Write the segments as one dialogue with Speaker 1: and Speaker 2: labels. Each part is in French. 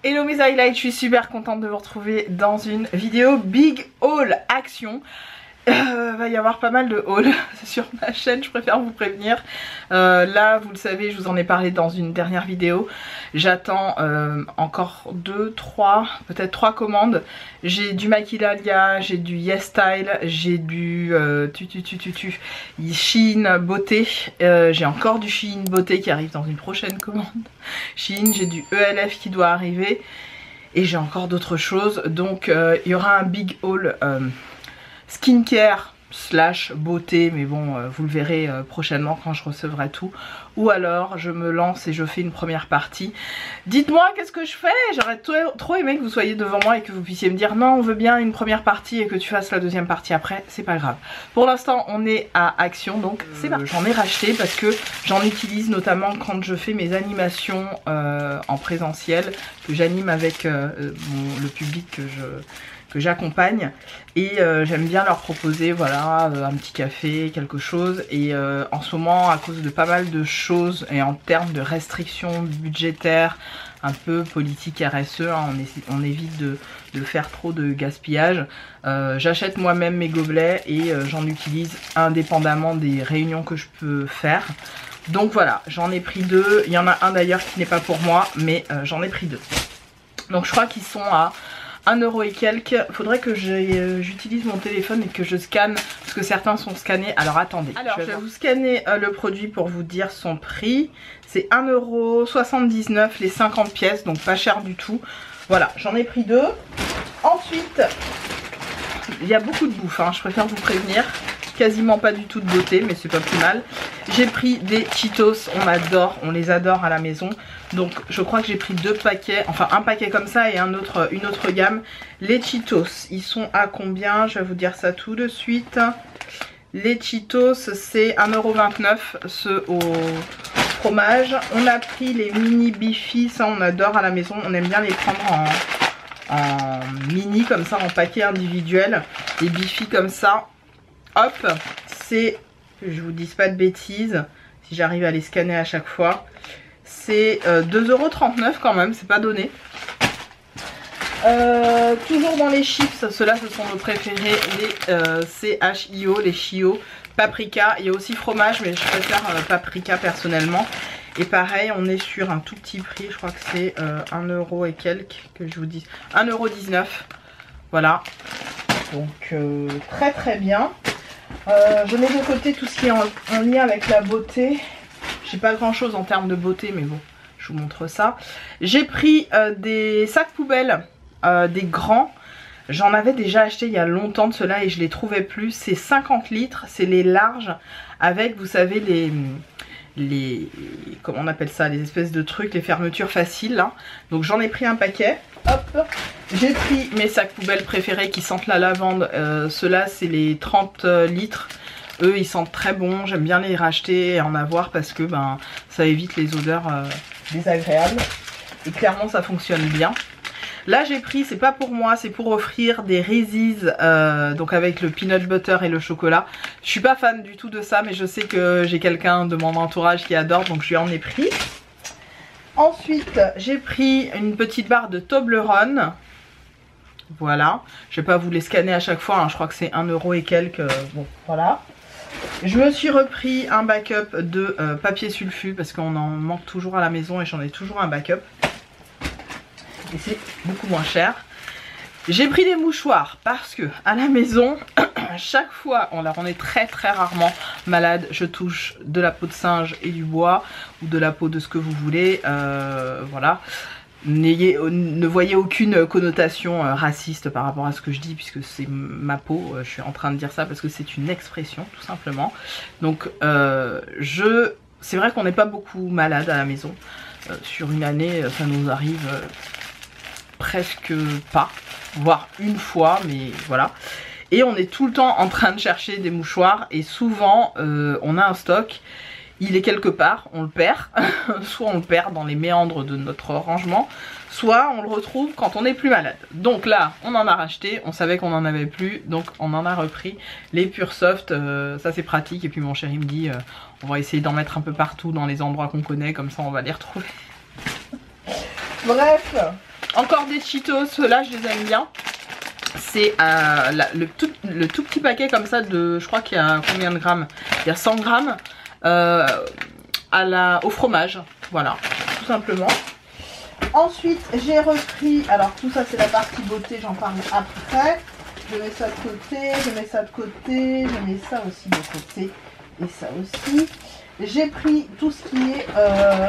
Speaker 1: Hello mes highlights, je suis super contente de vous retrouver dans une vidéo Big Haul Action. Va y avoir pas mal de hauls sur ma chaîne, je préfère vous prévenir. Là vous le savez, je vous en ai parlé dans une dernière vidéo. J'attends encore 2, 3, peut-être 3 commandes. J'ai du Maquilalia, j'ai du YesStyle, j'ai du Shein Beauté. J'ai encore du Shein Beauté qui arrive dans une prochaine commande. Shein, j'ai du ELF qui doit arriver. Et j'ai encore d'autres choses. Donc il y aura un big haul skincare slash beauté, mais bon vous le verrez prochainement quand je recevrai tout, ou alors je me lance et je fais une première partie. Dites-moi qu'est-ce que je fais, j'aurais trop aimé que vous soyez devant moi et que vous puissiez me dire non on veut bien une première partie et que tu fasses la deuxième partie après, c'est pas grave. Pour l'instant on est à Action, donc c'est parti. J'en ai racheté parce que j'en utilise notamment quand je fais mes animations en présentiel, que j'anime avec le public que j'accompagne, et j'aime bien leur proposer voilà un petit café, quelque chose. Et en ce moment, à cause de pas mal de choses et en termes de restrictions budgétaires, un peu politique RSE, hein, on évite de faire trop de gaspillage. J'achète moi-même mes gobelets et j'en utilise indépendamment des réunions que je peux faire. Donc voilà, j'en ai pris 2, il y en a un d'ailleurs qui n'est pas pour moi, mais j'en ai pris 2. Donc je crois qu'ils sont à 1€ et quelques. Faudrait que j'utilise mon téléphone et que je scanne, parce que certains sont scannés. Alors attendez, je vais vous scanner le produit pour vous dire son prix. C'est 1,79€ les 50 pièces, donc pas cher du tout. Voilà, j'en ai pris 2. Ensuite, il y a beaucoup de bouffe, hein, je préfère vous prévenir. Quasiment pas du tout de beauté, mais c'est pas plus mal. J'ai pris des Cheetos, on les adore à la maison. Donc je crois que j'ai pris 2 paquets, enfin un paquet comme ça et une autre gamme. Les Cheetos, ils sont à combien? Je vais vous dire ça tout de suite. Les Cheetos, c'est 1,29€ ceux au fromage. On a pris les mini Bifi, ça on adore à la maison. On aime bien les prendre en mini comme ça, en paquet individuel. Les Bifi comme ça. Hop, c'est, que je vous dise pas de bêtises, si j'arrive à les scanner à chaque fois, c'est 2,39€ quand même, c'est pas donné. Toujours dans les chips, ceux-là ce sont nos préférés, les CHIO, les Chio, paprika. Il y a aussi fromage, mais je préfère paprika personnellement. Et pareil, on est sur un tout petit prix, je crois que c'est 1€ et quelques, que je vous dis, 1,19€. Voilà, donc très très bien. Je mets de côté tout ce qui est en lien avec la beauté. J'ai pas grand chose en termes de beauté, mais bon, je vous montre ça. J'ai pris des sacs poubelles, des grands. J'en avais déjà acheté il y a longtemps de cela et je les trouvais plus. C'est 50 litres, c'est les larges avec, vous savez, comment on appelle ça, les espèces de trucs, les fermetures faciles, hein. Donc j'en ai pris un paquet. Hop, j'ai pris mes sacs poubelles préférés qui sentent la lavande. Ceux-là c'est les 30 litres. Eux ils sentent très bon, j'aime bien les racheter et en avoir parce que ben ça évite les odeurs désagréables. Et clairement ça fonctionne bien. Là j'ai pris, c'est pas pour moi, c'est pour offrir des Reese's, donc avec le peanut butter et le chocolat. Je suis pas fan du tout de ça, mais je sais que j'ai quelqu'un de mon entourage qui adore, donc je lui en ai pris. Ensuite j'ai pris une petite barre de Toblerone. Voilà, je vais pas vous les scanner à chaque fois, hein. Je crois que c'est 1€ et quelques, bon voilà. Je me suis repris un backup de papier sulfu parce qu'on en manque toujours à la maison et j'en ai toujours un backup. Et c'est beaucoup moins cher. J'ai pris des mouchoirs parce que à la maison, chaque fois, on est très très rarement malade, je touche de la peau de singe et du bois ou de la peau de ce que vous voulez, voilà. Ne voyez aucune connotation raciste par rapport à ce que je dis puisque c'est ma peau, je suis en train de dire ça parce que c'est une expression tout simplement. Donc c'est vrai qu'on n'est pas beaucoup malade à la maison, sur une année ça nous arrive presque pas, voire une fois, mais voilà. Et on est tout le temps en train de chercher des mouchoirs et souvent on a un stock, il est quelque part, on le perd, soit on le perd dans les méandres de notre rangement, soit on le retrouve quand on est plus malade. Donc là on en a racheté, on savait qu'on en avait plus, donc on en a repris les Pure Soft, ça c'est pratique. Et puis mon chéri me dit on va essayer d'en mettre un peu partout dans les endroits qu'on connaît, comme ça on va les retrouver. Bref, Encore des Cheetos, ceux-là je les aime bien. C'est le tout petit paquet comme ça de, je crois qu'il y a combien de grammes? Il y a 100 grammes au fromage, voilà, tout simplement. Ensuite j'ai repris, alors tout ça c'est la partie beauté, j'en parle après. Je mets ça de côté, je mets ça de côté, je mets ça aussi de côté et ça aussi. J'ai pris tout ce qui est,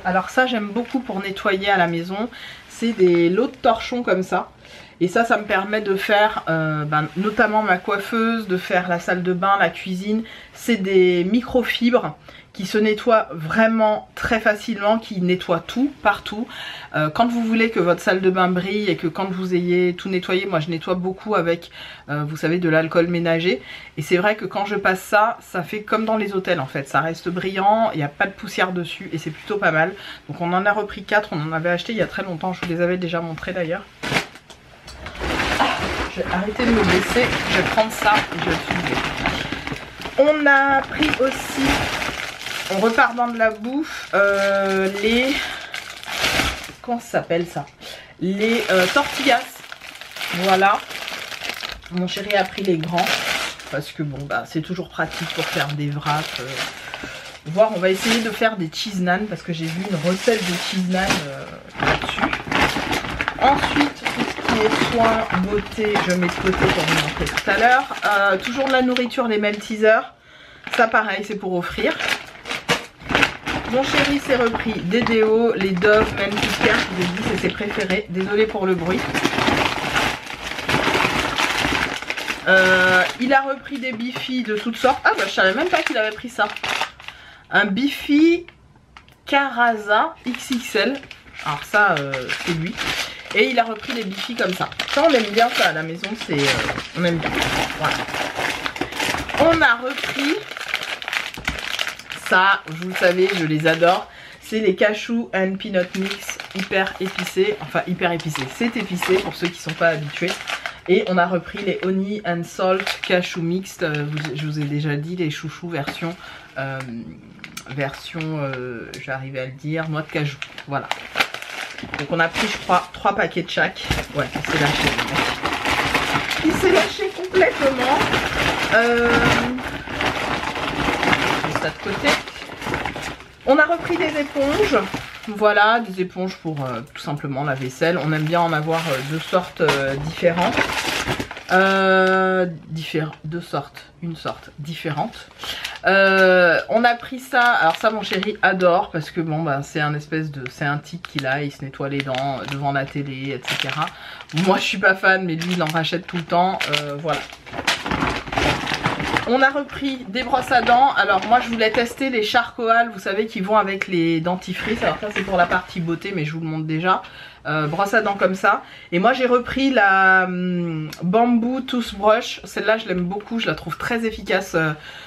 Speaker 1: alors ça j'aime beaucoup pour nettoyer à la maison, c'est des lots de torchons comme ça. Et ça me permet de faire notamment ma coiffeuse, de faire la salle de bain, la cuisine. C'est des microfibres qui se nettoient vraiment très facilement, qui nettoient tout, partout. Quand vous voulez que votre salle de bain brille et que quand vous ayez tout nettoyé, moi je nettoie beaucoup avec, vous savez, de l'alcool ménager. Et c'est vrai que quand je passe ça, ça fait comme dans les hôtels en fait. Ça reste brillant, il n'y a pas de poussière dessus et c'est plutôt pas mal. Donc on en a repris 4, on en avait acheté il y a très longtemps, je vous les avais déjà montrés d'ailleurs. Je vais arrêter de me blesser, je vais prendre ça et je vais le soulever. On a pris aussi, on repart dans de la bouffe, les... Comment ça s'appelle ça? Les tortillas. Voilà. Mon chéri a pris les grands. Parce que bon, bah c'est toujours pratique pour faire des wraps. Voire on va essayer de faire des cheese naan. Parce que j'ai vu une recette de cheese naan là-dessus. Ensuite, tout ce qui est soins, beauté, je mets de côté pour vous montrer tout à l'heure. Toujours de la nourriture, les Maltesers. Ça pareil, c'est pour offrir. Mon chéri s'est repris des déos, les Dove, même Care, je vous ai dit, c'est ses préférés. Désolée pour le bruit. Il a repris des Bifi de toutes sortes. Ah bah je savais même pas qu'il avait pris ça. Un Bifi Caraza XXL. Alors ça, c'est lui. Et il a repris des Bifi comme ça. Ça, on aime bien ça à la maison, c'est on aime bien. Voilà. On a repris ça, vous le savez, je les adore. C'est les cashew and peanut mix hyper épicés. Enfin, hyper épicés. C'est épicé pour ceux qui ne sont pas habitués. Et on a repris les honey and salt cashew mixed. Je vous ai déjà dit, les chouchous version, j'arrivais à le dire, noix de cajou. Voilà. Donc on a pris, je crois, 3 paquets de chaque. Ouais, il s'est lâché. Il s'est lâché complètement. Ça de côté. On a repris des éponges. Voilà, des éponges pour tout simplement la vaisselle. On aime bien en avoir deux sortes différentes. Deux sortes, une sorte différente. On a pris ça, alors ça mon chéri adore parce que bon bah c'est un espèce de, c'est un tic qu'il a, il se nettoie les dents devant la télé, etc. Moi je suis pas fan mais lui il en rachète tout le temps, voilà. On a repris des brosses à dents. Alors moi je voulais tester les charcoal, vous savez, qui vont avec les dentifrices. Alors ça c'est pour la partie beauté mais je vous le montre déjà. Brosse à dents comme ça. Et moi j'ai repris la Bamboo Toothbrush. Celle-là je l'aime beaucoup, je la trouve très efficace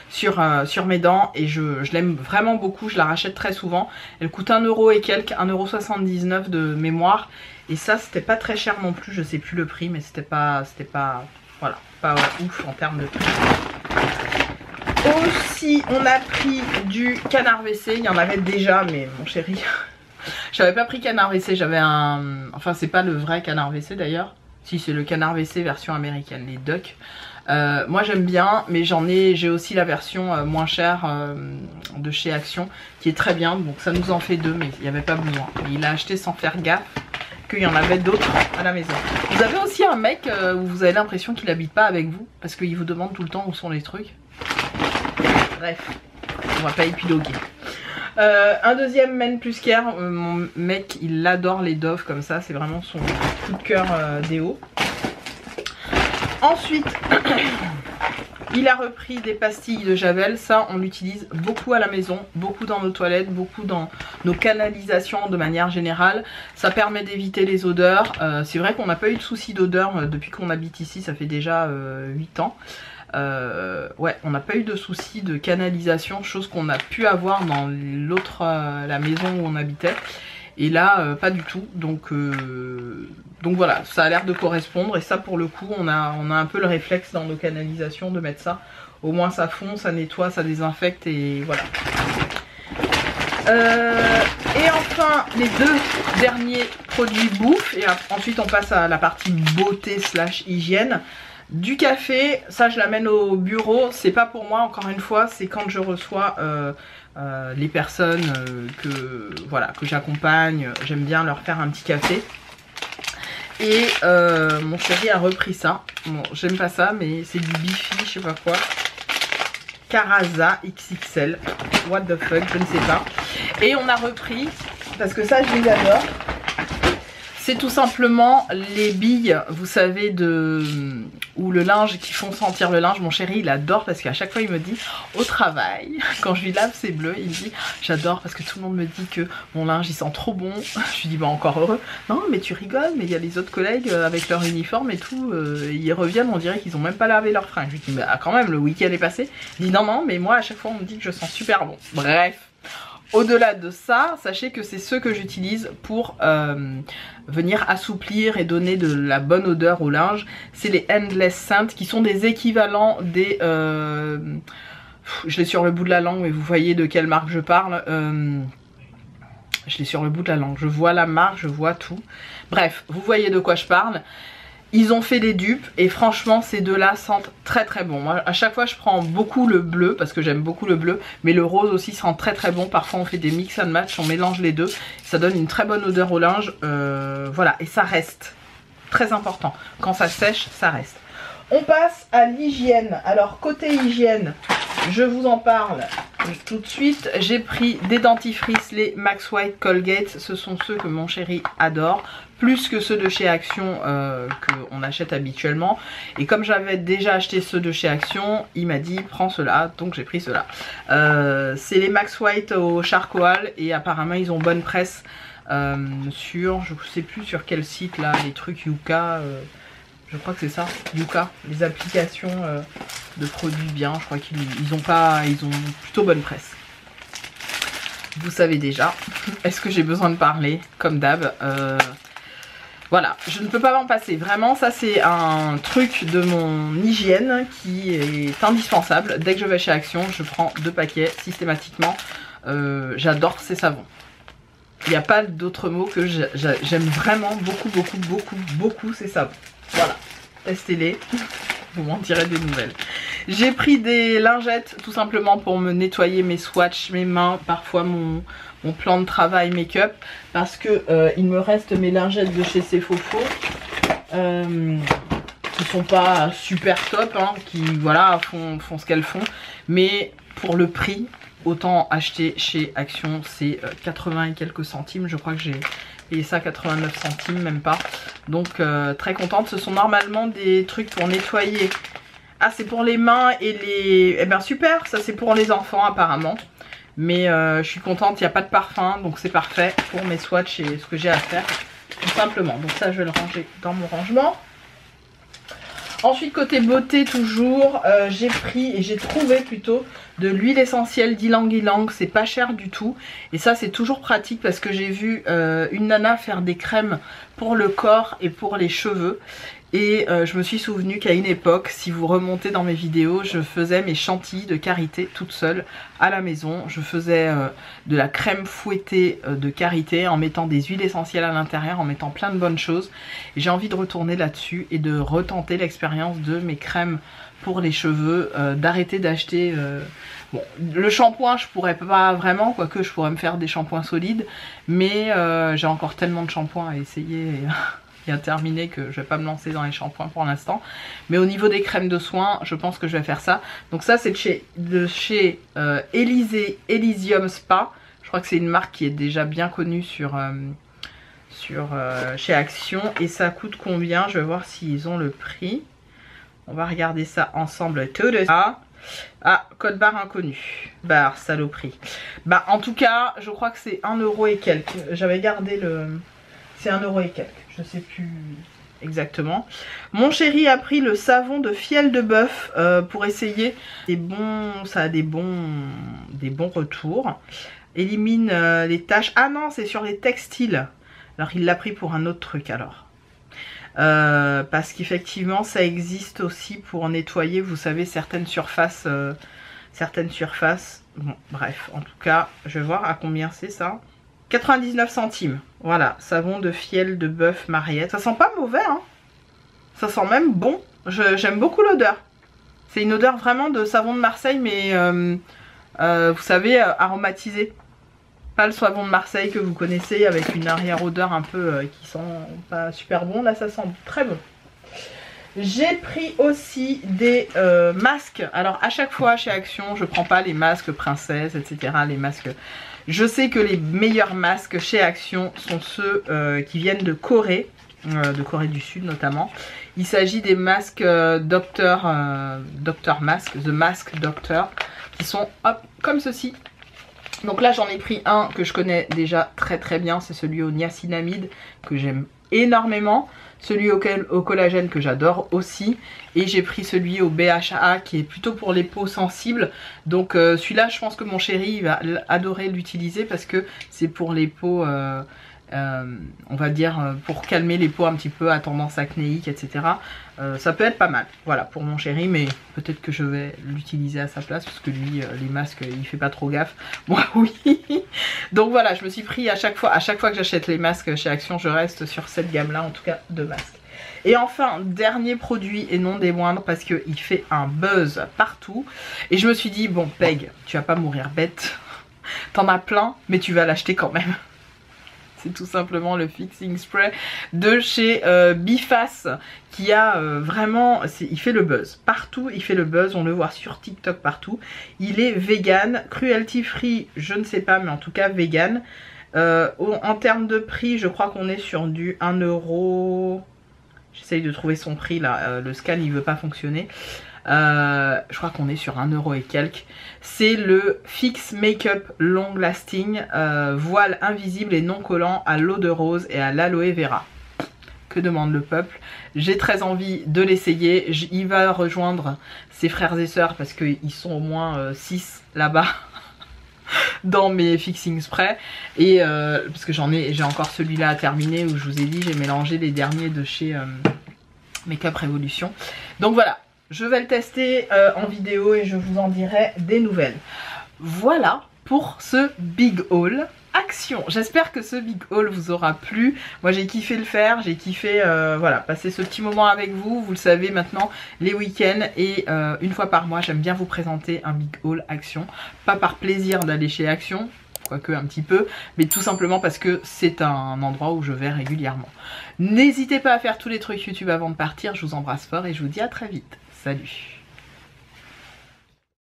Speaker 1: sur mes dents. Et je l'aime vraiment beaucoup, je la rachète très souvent. Elle coûte 1 € et quelques, 1,79 € de mémoire. Et ça c'était pas très cher non plus, je sais plus le prix mais c'était pas voilà, pas ouf en termes de prix. Aussi on a pris du canard WC, il y en avait déjà mais mon chéri, j'avais pas pris canard WC, j'avais un, enfin c'est pas le vrai canard WC d'ailleurs, si c'est le canard WC version américaine, les Duck. Moi j'aime bien mais j'ai aussi la version moins chère de chez Action qui est très bien, donc ça nous en fait deux mais il n'y avait pas besoin. Et il a acheté sans faire gaffe qu'il y en avait d'autres à la maison. Vous avez aussi un mec où vous avez l'impression qu'il habite pas avec vous parce qu'il vous demande tout le temps où sont les trucs. Bref, on va pas épiloguer. Un deuxième Men Plus Care, mon mec il adore les Dove comme ça, c'est vraiment son coup de cœur déo. Ensuite, il a repris des pastilles de Javel, ça on l'utilise beaucoup à la maison, beaucoup dans nos toilettes, beaucoup dans nos canalisations de manière générale. Ça permet d'éviter les odeurs, c'est vrai qu'on n'a pas eu de soucis d'odeur depuis qu'on habite ici, ça fait déjà 8 ans. Ouais, on n'a pas eu de soucis de canalisation, chose qu'on a pu avoir dans l'autre, la maison où on habitait. Et là, pas du tout. Donc voilà, ça a l'air de correspondre. Et ça, pour le coup, on a un peu le réflexe dans nos canalisations de mettre ça. Au moins, ça fond, ça nettoie, ça désinfecte et voilà. Et enfin, les deux Dernier produit bouffe et ensuite on passe à la partie beauté slash hygiène. Du café, ça je l'amène au bureau, c'est pas pour moi encore une fois, c'est quand je reçois les personnes que j'accompagne, j'aime bien leur faire un petit café. Et mon chéri a repris ça, bon j'aime pas ça mais c'est du Bifi, je sais pas quoi. Caraza XXL, what the fuck, je ne sais pas. Et on a repris, parce que ça je les adore, c'est tout simplement les billes, vous savez, ou le linge qui font sentir le linge. Mon chéri il adore parce qu'à chaque fois il me dit au travail, quand je lui lave ses bleus, il me dit j'adore parce que tout le monde me dit que mon linge il sent trop bon. Je lui dis bah encore heureux. Non mais tu rigoles, mais il y a les autres collègues avec leur uniforme et tout, ils reviennent, on dirait qu'ils ont même pas lavé leurs fringues. Je lui dis bah quand même le week-end est passé. Il dit non mais moi à chaque fois on me dit que je sens super bon. Bref. Au-delà de ça, sachez que c'est ceux que j'utilise pour venir assouplir et donner de la bonne odeur au linge. C'est les Endless Scent qui sont des équivalents des... je l'ai sur le bout de la langue mais vous voyez de quelle marque je parle. Je l'ai sur le bout de la langue, je vois la marque, je vois tout. Bref, vous voyez de quoi je parle. Ils ont fait des dupes et franchement ces deux-là sentent très très bon. Moi à chaque fois je prends beaucoup le bleu parce que j'aime beaucoup le bleu, mais le rose aussi sent très très bon. Parfois on fait des mix and match, on mélange les deux, ça donne une très bonne odeur au linge. Voilà, et ça reste, très important, quand ça sèche ça reste. On passe à l'hygiène. Alors côté hygiène, je vous en parle tout de suite. J'ai pris des dentifrices, les Max White Colgate. Ce sont ceux que mon chéri adore, plus que ceux de chez Action qu'on achète habituellement. Et comme j'avais déjà acheté ceux de chez Action, il m'a dit prends ceux-là, donc j'ai pris ceux-là. C'est les Max White au charcoal et apparemment ils ont bonne presse sur, je sais plus sur quel site là, les trucs Yuka. Je crois que c'est ça, Yuka, les applications de produits bien, je crois qu'ils ont plutôt bonne presse. Vous savez déjà, est-ce que j'ai besoin de parler, comme d'hab voilà, je ne peux pas m'en passer, vraiment, ça c'est un truc de mon hygiène qui est indispensable. Dès que je vais chez Action, je prends 2 paquets systématiquement, j'adore ces savons. Il n'y a pas d'autre mot que j'aime vraiment beaucoup ces savons. Voilà, testez-les, vous m'en direz des nouvelles. J'ai pris des lingettes tout simplement pour me nettoyer mes swatchs, mes mains, parfois mon plan de travail make-up. Parce que il me reste mes lingettes de chez Cefofo qui sont pas super top, hein, qui voilà font ce qu'elles font. Mais pour le prix, autant acheter chez Action, c'est 80 et quelques centimes, je crois que j'ai... Et ça 89 centimes, même pas. Donc très contente. Ce sont normalement des trucs pour nettoyer. Ah c'est pour les mains et les... Eh ben super, ça c'est pour les enfants apparemment. Mais je suis contente, il n'y a pas de parfum. Donc c'est parfait pour mes swatchs et ce que j'ai à faire. Tout simplement. Donc ça je vais le ranger dans mon rangement. Ensuite côté beauté toujours, j'ai pris et j'ai trouvé plutôt de l'huile essentielle d'Ylang Ylang, c'est pas cher du tout et ça c'est toujours pratique parce que j'ai vu une nana faire des crèmes pour le corps et pour les cheveux et je me suis souvenu qu'à une époque, si vous remontez dans mes vidéos, je faisais mes chantilly de karité toute seule à la maison. Je faisais de la crème fouettée de karité en mettant des huiles essentielles à l'intérieur, en mettant plein de bonnes choses. Et j'ai envie de retourner là-dessus et de retenter l'expérience de mes crèmes pour les cheveux, d'arrêter d'acheter... Bon, le shampoing je pourrais pas vraiment, quoique je pourrais me faire des shampoings solides, mais j'ai encore tellement de shampoings à essayer et à terminer que je vais pas me lancer dans les shampoings pour l'instant. Mais au niveau des crèmes de soins, je pense que je vais faire ça. Donc ça c'est de chez Elysium Spa. Je crois que c'est une marque qui est déjà bien connue chez Action. Et ça coûte combien? Je vais voir s'ils ont le prix. On va regarder ça ensemble tout de suite. Ah, code barre inconnu. Barre, saloperie. Bah, en tout cas, je crois que c'est 1 € et quelques. J'avais gardé le... C'est 1 € et quelques. Je sais plus exactement. Mon chéri a pris le savon de fiel de bœuf pour essayer. Ça a des bons retours. Élimine les taches. Ah non, c'est sur les textiles. Alors, il l'a pris pour un autre truc alors. Parce qu'effectivement ça existe aussi pour nettoyer, vous savez, certaines surfaces. Bon bref, en tout cas je vais voir à combien c'est ça. 99 centimes. Voilà, savon de fiel de bœuf Mariette. Ça sent pas mauvais, hein. Ça sent même bon. J'aime beaucoup l'odeur. C'est une odeur vraiment de savon de Marseille, mais vous savez, aromatisé. Pas le savon de Marseille que vous connaissez avec une arrière-odeur un peu qui sent pas super bon. Là, ça sent très bon. J'ai pris aussi des masques. Alors, à chaque fois chez Action, je prends pas les masques princesse, etc. Les masques... Je sais que les meilleurs masques chez Action sont ceux qui viennent de Corée du Sud notamment. Il s'agit des masques Doctor Mask, The Mask Doctor, qui sont hop, comme ceci. Donc là j'en ai pris un que je connais déjà très très bien, c'est celui au niacinamide que j'aime énormément. Celui au collagène que j'adore aussi. Et j'ai pris celui au BHA qui est plutôt pour les peaux sensibles. Donc celui-là je pense que mon chéri il va adorer l'utiliser parce que c'est pour les peaux... on va dire pour calmer les peaux un petit peu à tendance acnéique, etc. Ça peut être pas mal, voilà, pour mon chéri, mais peut-être que je vais l'utiliser à sa place parce que lui, les masques, il fait pas trop gaffe. Moi, oui. Donc voilà, je me suis pris à chaque fois que j'achète les masques chez Action, je reste sur cette gamme-là, en tout cas, de masques. Et enfin, dernier produit et non des moindres parce qu'il fait un buzz partout. Et je me suis dit, bon, Peg, tu vas pas mourir bête. T'en as plein, mais tu vas l'acheter quand même. C'est tout simplement le fixing spray de chez Biface qui a vraiment, il fait le buzz partout, il fait le buzz, on le voit sur TikTok partout. Il est vegan, cruelty free, je ne sais pas, mais en tout cas vegan. En termes de prix, je crois qu'on est sur du 1 €. J'essaye de trouver son prix là, le scan il veut pas fonctionner. Je crois qu'on est sur 1 € et quelques. C'est le Fix Makeup Long Lasting voile invisible et non collant à l'eau de rose et à l'aloe vera. Que demande le peuple? J'ai très envie de l'essayer. Il va rejoindre ses frères et sœurs parce qu'ils sont au moins 6 là-bas dans mes fixing spray. Et parce que j'ai encore celui-là à terminer où je vous ai dit j'ai mélangé les derniers de chez Makeup Revolution. Donc voilà. Je vais le tester en vidéo et je vous en dirai des nouvelles. Voilà pour ce big haul Action. J'espère que ce big haul vous aura plu. Moi j'ai kiffé le faire, j'ai kiffé voilà, passer ce petit moment avec vous. Vous le savez maintenant, les week-ends et une fois par mois, j'aime bien vous présenter un big haul Action. Pas par plaisir d'aller chez Action, quoique un petit peu, mais tout simplement parce que c'est un endroit où je vais régulièrement. N'hésitez pas à faire tous les trucs YouTube avant de partir. Je vous embrasse fort et je vous dis à très vite. Salut!